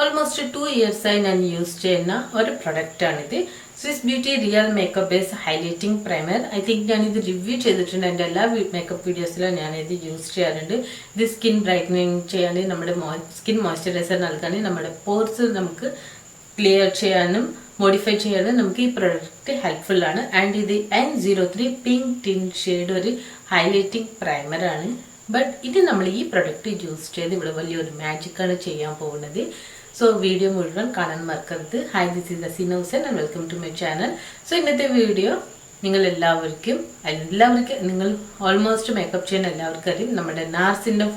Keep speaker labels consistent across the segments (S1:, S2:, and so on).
S1: Almost 2 ഇയേഴ്സായി ഞാൻ use ചെയ്യുന്ന ഒരു പ്രൊഡക്റ്റാണിത്. Swiss beauty real makeup base highlighting primer. I think ഞാനിത് റിവ്യൂ ചെയ്തിട്ടുണ്ട്. എൻ്റെ എല്ലാ മേക്കപ്പ് വീഡിയോസിലും ഞാനിത് യൂസ് ചെയ്യാറുണ്ട്. ഇത് സ്കിൻ ബ്രൈറ്റനിങ് ചെയ്യാൻ, നമ്മുടെ സ്കിൻ മോയ്സ്ചറൈസർ നൽകാൻ, നമ്മുടെ പോർസ് നമുക്ക് ക്ലിയർ ചെയ്യാനും മോഡിഫൈ ചെയ്യാനും നമുക്ക് ഈ പ്രൊഡക്റ്റ് ഹെൽപ്ഫുൾ ആണ്. ആൻഡ് ഇത് N03 പിങ്ക് ടിൻ ഷെയ്ഡ് ഒരു ഹൈലൈറ്റിംഗ് പ്രൈമറാണ്. ബട്ട് ഇത് നമ്മൾ ഈ പ്രൊഡക്റ്റ് യൂസ് ചെയ്ത് ഇവിടെ വലിയൊരു മാജിക്കാണ് ചെയ്യാൻ പോകുന്നത്. സോ വീഡിയോ മുഴുവൻ കാണാൻ മറക്കരുത്. Hi, this is Aseena Hussain and welcome to my channel. So ഇന്നത്തെ വീഡിയോ നിങ്ങൾ ഓൾമോസ്റ്റ് മേക്കപ്പ് ചെയ്യുന്ന എല്ലാവർക്കും അറിയും നമ്മുടെ നാർസിൻ്റെ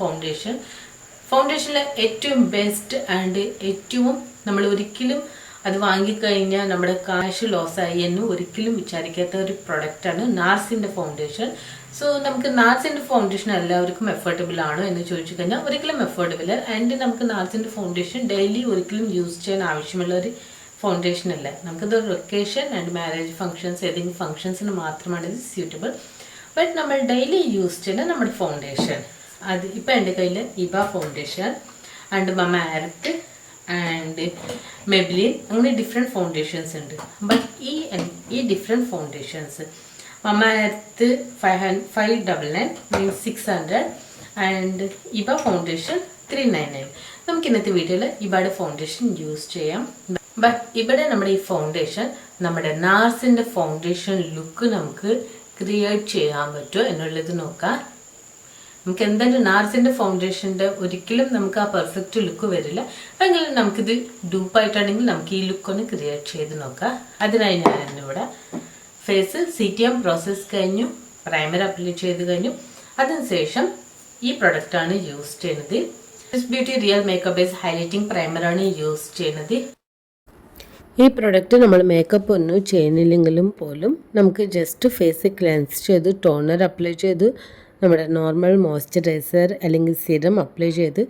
S1: ഫൗണ്ടേഷനിലെ ഏറ്റവും ബെസ്റ്റ് ആൻഡ് ഏറ്റവും നമ്മൾ ഒരിക്കലും അത് വാങ്ങിക്കഴിഞ്ഞാൽ നമ്മുടെ കാശ് ലോസായി എന്ന് ഒരിക്കലും വിചാരിക്കാത്ത ഒരു പ്രൊഡക്റ്റാണ് നാർസിൻ്റെ ഫൗണ്ടേഷൻ. സോ നമുക്ക് നാർസിൻ്റെ ഫൗണ്ടേഷൻ എല്ലാവർക്കും എഫോർഡബിൾ ആണോ എന്ന് ചോദിച്ചു കഴിഞ്ഞാൽ ഒരിക്കലും എഫോർഡബിൾ. ആൻഡ് നമുക്ക് നാർസിൻ്റെ ഫൗണ്ടേഷൻ ഡെയിലി ഒരിക്കലും യൂസ് ചെയ്യാൻ ആവശ്യമുള്ള ഒരു ഫൗണ്ടേഷൻ അല്ല. നമുക്കത് വെക്കേഷൻ ആൻഡ് മാരേജ് ഫംഗ്ഷൻസ്, ഏതെങ്കിലും ഫംഗ്ഷൻസിന് മാത്രമാണ് ഇത് സ്യൂട്ടബിൾ. ബട്ട് നമ്മൾ ഡെയിലി യൂസ് ചെയ്യുന്ന നമ്മുടെ ഫൗണ്ടേഷൻ, അത് ഇപ്പം എൻ്റെ കയ്യിൽ ഇബ ഫൗണ്ടേഷൻ ആൻഡ് മമ എർത്ത് ആൻഡ് മെബ്ലിൻ, അങ്ങനെ ഡിഫറെൻറ്റ് ഫൗണ്ടേഷൻസ് ഉണ്ട്. ബട്ട് ഈ ഡിഫറെൻറ്റ് ഫൗണ്ടേഷൻസ് മമ എർത്ത് 599 മീൻസ് 600 ആൻഡ് ഇബ ഫൗണ്ടേഷൻ 399. നമുക്ക് ഇന്നത്തെ വീഡിയോയിൽ ഇബയുടെ ഫൗണ്ടേഷൻ യൂസ് ചെയ്യാം. ബട്ട് ഇവിടെ നമ്മുടെ ഈ ഫൗണ്ടേഷൻ നമ്മുടെ നാർസിൻ്റെ ഫൗണ്ടേഷൻ ലുക്ക് നമുക്ക് ക്രിയേറ്റ് ചെയ്യാൻ പറ്റുമോ എന്നുള്ളത് നോക്കാം. നമുക്ക് എന്തായാലും നാർസിൻ്റെ ഫൗണ്ടേഷൻ്റെ ഒരിക്കലും നമുക്ക് ആ പെർഫെക്റ്റ് ലുക്ക് വരില്ല. എങ്കിലും നമുക്കിത് ഡൂപ്പായിട്ടാണെങ്കിൽ നമുക്ക് ഈ ലുക്കൊന്ന് ക്രിയേറ്റ് ചെയ്ത് നോക്കാം. അതിനായി ഞാനിവിടെ ഫേസ് CTM പ്രോസസ്സ് കഴിഞ്ഞു, പ്രൈമർ അപ്ലൈ ചെയ്ത് കഴിഞ്ഞു. അതിനുശേഷം ഈ പ്രൊഡക്റ്റാണ് യൂസ് ചെയ്യുന്നത്. Swiss beauty real makeup base highlighting പ്രൈമറാണ് യൂസ് ചെയ്യുന്നത്. ഈ പ്രൊഡക്റ്റ് നമ്മൾ മേക്കപ്പ് ഒന്നും ചെയ്യുന്നില്ലെങ്കിലും പോലും നമുക്ക് ജസ്റ്റ് ഫേസ് ക്ലെൻസ് ചെയ്ത് ടോണർ അപ്ലൈ ചെയ്ത് നമ്മുടെ നോർമൽ മോയ്സ്ചറൈസർ അല്ലെങ്കിൽ സിറം അപ്ലൈ ചെയ്ത്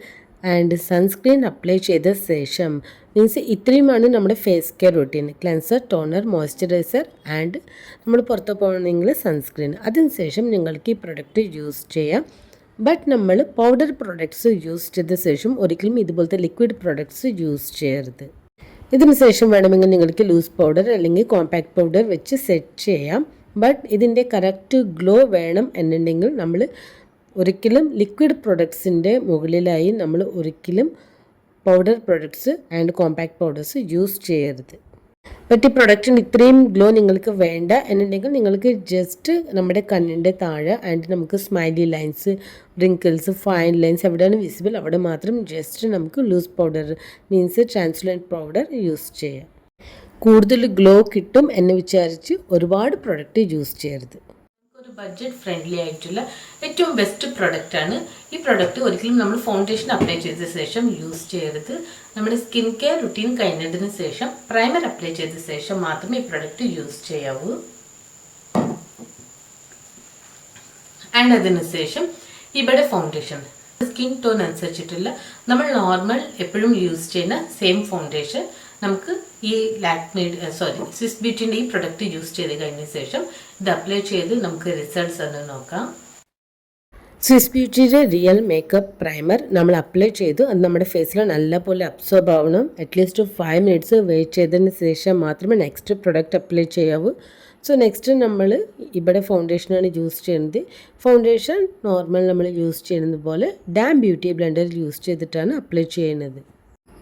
S1: ആൻഡ് സൺസ്ക്രീൻ അപ്ലൈ ചെയ്ത ശേഷം, മീൻസ് ഇത്രയുമാണ് നമ്മുടെ face care routine. Cleanser, toner, moisturizer and നമ്മൾ പുറത്ത് പോകണമെങ്കിൽ സൺസ്ക്രീൻ. അതിനുശേഷം നിങ്ങൾക്ക് ഈ പ്രൊഡക്റ്റ് യൂസ് ചെയ്യാം. ബട്ട് നമ്മൾ പൗഡർ പ്രൊഡക്ട്സ് യൂസ് ചെയ്ത ശേഷം ഒരിക്കലും ഇതുപോലത്തെ ലിക്വിഡ് പ്രൊഡക്ട്സ് യൂസ് ചെയ്യരുത്. ഇതിന് ശേഷം വേണമെങ്കിൽ നിങ്ങൾക്ക് ലൂസ് പൗഡർ അല്ലെങ്കിൽ കോമ്പാക്ട് പൗഡർ വെച്ച് സെറ്റ് ചെയ്യാം. ബട്ട് ഇതിൻ്റെ കറക്റ്റ് ഗ്ലോ വേണം എന്നുണ്ടെങ്കിൽ നമ്മൾ ഒരിക്കലും ലിക്വിഡ് പ്രൊഡക്ട്സിൻ്റെ മുകളിലായി നമ്മൾ ഒരിക്കലും powder products and compact powders use ചെയ്യരുത്. ബട്ട് ഈ പ്രൊഡക്റ്റിന് ഇത്രയും ഗ്ലോ നിങ്ങൾക്ക് വേണ്ട എന്നുണ്ടെങ്കിൽ നിങ്ങൾക്ക് ജസ്റ്റ് നമ്മുടെ കണ്ണിൻ്റെ താഴെ ആൻഡ് നമുക്ക് smiley lines, wrinkles, fine lines എവിടെയാണ് വിസിബിൾ അവിടെ മാത്രം ജസ്റ്റ് നമുക്ക് loose powder means translucent powder use ചെയ്യാം. കൂടുതൽ ഗ്ലോ കിട്ടും എന്ന് വിചാരിച്ച് ഒരുപാട് പ്രൊഡക്റ്റ് യൂസ് ചെയ്യരുത്. ഒരു ബഡ്ജറ്റ് ഫ്രണ്ട്ലി ആയിട്ടുള്ള ഏറ്റവും ബെസ്റ്റ് പ്രൊഡക്റ്റാണ് ഈ പ്രൊഡക്റ്റ്. ഒരിക്കലും നമ്മൾ ഫൗണ്ടേഷൻ അപ്ലൈ ചെയ്ത ശേഷം യൂസ് ചെയ്യരുത്. നമ്മുടെ സ്കിൻ കെയർ റുട്ടീൻ കഴിഞ്ഞതിന് ശേഷം പ്രൈമർ അപ്ലൈ ചെയ്ത ശേഷം മാത്രമേ ഈ പ്രൊഡക്റ്റ് യൂസ് ചെയ്യാവൂ. ആൻഡ് അതിനുശേഷം ഇവിടെ ഫൗണ്ടേഷൻ സ്കിൻ ടോൺ അനുസരിച്ചിട്ടുള്ള നമ്മൾ നോർമൽ എപ്പോഴും യൂസ് ചെയ്യുന്ന സെയിം ഫൗണ്ടേഷൻ നമുക്ക് ഈ സ്വിസ് ബ്യൂട്ടിൻ്റെ ഈ പ്രൊഡക്റ്റ് യൂസ് ചെയ്ത് കഴിഞ്ഞ ശേഷം ഇത് അപ്ലൈ ചെയ്ത് നമുക്ക് റിസൾട്ട്സ് ഒന്ന് നോക്കാം. സ്വിസ് ബ്യൂട്ടിയുടെ റിയൽ മേക്കപ്പ് പ്രൈമർ നമ്മൾ അപ്ലൈ ചെയ്തു. അത് നമ്മുടെ ഫേസിൽ നല്ലപോലെ അബ്സോർബ് ആവണം. അറ്റ്ലീസ്റ്റ് 5 മിനിറ്റ്സ് വെയിറ്റ് ചെയ്തതിന് ശേഷം മാത്രമേ നെക്സ്റ്റ് പ്രൊഡക്റ്റ് അപ്ലൈ ചെയ്യാവൂ. സോ നെക്സ്റ്റ് നമ്മൾ ഇവിടെ ഫൗണ്ടേഷനാണ് യൂസ് ചെയ്യുന്നത്. ഫൗണ്ടേഷൻ നോർമൽ നമ്മൾ യൂസ് ചെയ്യുന്നത് പോലെ ഡാം ബ്യൂട്ടി ബ്ലെൻഡർ യൂസ് ചെയ്തിട്ടാണ് അപ്ലൈ ചെയ്യുന്നത്.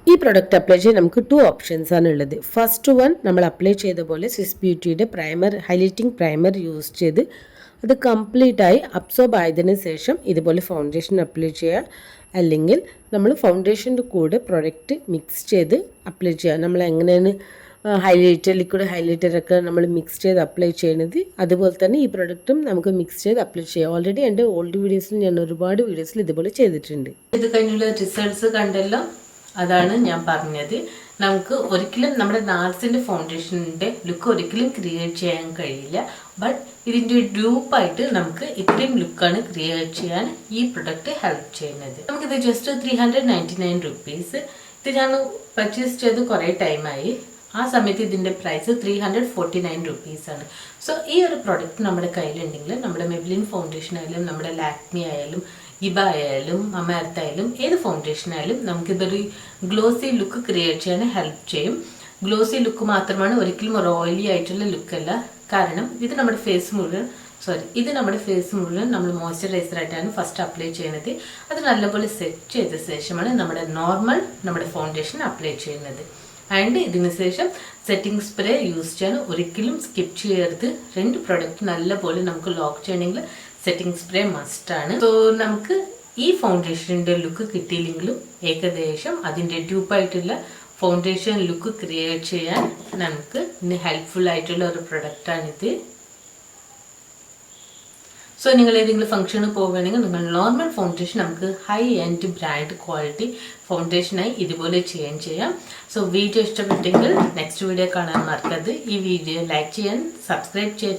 S1: ഈ പ്രൊഡക്റ്റ് അപ്ലൈ ചെയ്യാൻ നമുക്ക് 2 ഓപ്ഷൻസ് ആണ് ഉള്ളത്. ഫസ്റ്റ് വൺ, നമ്മൾ അപ്ലൈ ചെയ്ത പോലെ സ്വിസ് ബ്യൂട്ടിയുടെ പ്രൈമർ ഹൈലൈറ്റിംഗ് പ്രൈമർ യൂസ് ചെയ്ത് അത് കംപ്ലീറ്റായി അബ്സോർബ് ആയതിനു ശേഷം ഇതുപോലെ ഫൗണ്ടേഷൻ അപ്ലൈ ചെയ്യുക. അല്ലെങ്കിൽ നമ്മൾ ഫൗണ്ടേഷൻ്റെ കൂടെ പ്രൊഡക്റ്റ് മിക്സ് ചെയ്ത് അപ്ലൈ ചെയ്യുക. നമ്മൾ എങ്ങനെയാണ് ലിക്വിഡ് ഹൈലൈറ്ററൊക്കെ നമ്മൾ മിക്സ് ചെയ്ത് അപ്ലൈ ചെയ്യുന്നത് അതുപോലെ തന്നെ ഈ പ്രൊഡക്റ്റും നമുക്ക് മിക്സ് ചെയ്ത് അപ്ലൈ ചെയ്യാം. ഓൾറെഡി എൻ്റെ ഓൾഡ് വീഡിയോസിൽ ഞാൻ ഒരുപാട് വീഡിയോസിൽ ഇതുപോലെ ചെയ്തിട്ടുണ്ട്. ഇത് കഴിഞ്ഞുള്ള റിസൾട്ട്സ് കണ്ടല്ലോ, അതാണ് ഞാൻ പറഞ്ഞത്. നമുക്ക് ഒരിക്കലും നമ്മുടെ നാർസിൻ്റെ ഫൗണ്ടേഷൻ്റെ ലുക്ക് ഒരിക്കലും ക്രിയേറ്റ് ചെയ്യാൻ കഴിയില്ല. ബട്ട് ഇതിൻ്റെ ഡ്യൂപ്പായിട്ട് നമുക്ക് ഇത്രയും ലുക്കാണ് ക്രിയേറ്റ് ചെയ്യാൻ ഈ പ്രൊഡക്റ്റ് ഹെൽപ്പ് ചെയ്യുന്നത്. നമുക്കിത് ജസ്റ്റ് 399 റുപ്പീസ്. ഇത് ഞാൻ പർച്ചേസ് ചെയ്ത് കുറേ ടൈമായി. ആ സമയത്ത് ഇതിൻ്റെ പ്രൈസ് 349 റുപ്പീസാണ്. സോ ഈ ഒരു പ്രൊഡക്റ്റ് നമ്മുടെ കയ്യിലുണ്ടെങ്കിൽ നമ്മുടെ മെബ്ലിൻ ഫൗണ്ടേഷൻ ആയാലും നമ്മുടെ ലാക്മി ആയാലും ഇബ ആയാലും മമാർത്ത് ആയാലും ഏത് ഫൗണ്ടേഷൻ ആയാലും നമുക്കിതൊരു ഗ്ലോസി ലുക്ക് ക്രിയേറ്റ് ചെയ്യാൻ ഹെൽപ്പ് ചെയ്യും. ഗ്ലോസി ലുക്ക് മാത്രമാണ്, ഒരിക്കലും ഒരു ഓയിലി ആയിട്ടുള്ള ലുക്കല്ല. കാരണം ഇത് നമ്മുടെ ഫേസ് മുഴുവൻ നമ്മൾ മോയ്സ്ചറൈസർ ആയിട്ടാണ് ഫസ്റ്റ് അപ്ലൈ ചെയ്യുന്നത്. അത് നല്ലപോലെ സെറ്റ് ചെയ്ത ശേഷമാണ് നമ്മുടെ ഫൗണ്ടേഷൻ അപ്ലൈ ചെയ്യുന്നത്. ആൻഡ് ഇതിന് ശേഷം സെറ്റിംഗ് സ്പ്രേ യൂസ് ചെയ്യാൻ ഒരിക്കലും സ്കിപ്പ് ചെയ്യരുത്. 2 പ്രൊഡക്റ്റ് നല്ലപോലെ നമുക്ക് ലോക്ക് ചെയ്യണമെങ്കിൽ സെറ്റിംഗ് സ്പ്രേ മസ്റ്റാണ്. സോ നമുക്ക് ഈ ഫൗണ്ടേഷൻ്റെ ലുക്ക് കിട്ടിയില്ലെങ്കിലും ഏകദേശം അതിൻ്റെ ഡ്യൂപ്പായിട്ടുള്ള ഫൗണ്ടേഷൻ ലുക്ക് ക്രിയേറ്റ് ചെയ്യാൻ നമുക്ക് ഹെൽപ്ഫുൾ ആയിട്ടുള്ള ഒരു പ്രൊഡക്റ്റാണിത്. സോ നിങ്ങൾ ഏതെങ്കിലും ഫംഗ്ഷന് പോവുകയാണെങ്കിൽ നിങ്ങൾ നോർമൽ ഫൗണ്ടേഷൻ നമുക്ക് ഹൈ എൻഡ് ബ്രാൻഡ് ക്വാളിറ്റി ഫൗണ്ടേഷനായി ഇതുപോലെ ചെയ്യാം. സോ വീഡിയോ ഇഷ്ടപ്പെട്ടെങ്കിൽ നെക്സ്റ്റ് വീഡിയോ കാണാൻ മറക്കരുത്. ഈ വീഡിയോ ലൈക്ക് ചെയ്യാൻ,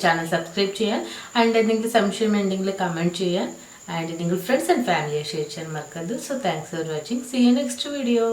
S1: ചാനൽ സബ്സ്ക്രൈബ് ചെയ്യാൻ, ആൻഡ് എന്തെങ്കിലും സംശയം ഉണ്ടെങ്കിൽ കമൻറ്റ് ചെയ്യാൻ, ആൻഡ് നിങ്ങൾ ഫ്രണ്ട്സ് ആൻഡ് ഫാമിലിയെ ഷെയർ ചെയ്യാൻ മറക്കരുത്. So thanks for watching. See you next video.